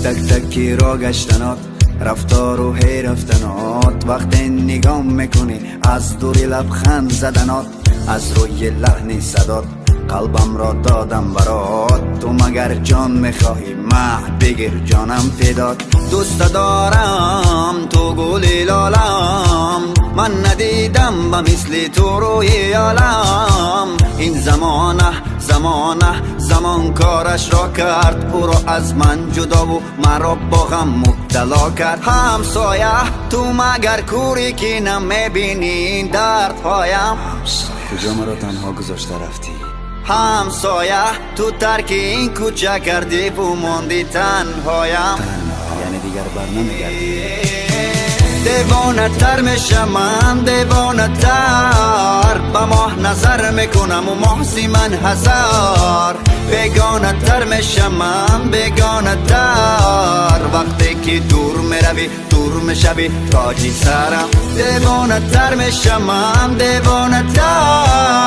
تک تکی را گشتنات، رفتار و هی رفتنات، وقتی نگام میکنی از دوری لبخند زدنات، از روی لحن صدات قلبم را دادم برات. تو مگر جان میخواهی مهد بگیر جانم فدات. دوست دارم تو گل لالم، من ندیدم به مثل تو روی عالم. این زمان کارش را کرد، او را از من جدا و مرا با غم مبتلا کرد. همسایه تو مگر کوری که نمیبینی دردهایم؟ کجا مرا تنها گذاشته رفتی؟ همسایه تو ترک این کوچه کردی و ماندی تنهایم. یعنی دیگر بر نمیگردی؟ دیوانه تر میشم من، دیوانه تر به ماه نظر میکنم و محسی من هزار. بیگانه تر میشم من، بیگانه تر وقتی که دور میروی، دور میشوی تاجی سرم. دیوانه تر میشم من، دیوانه تر.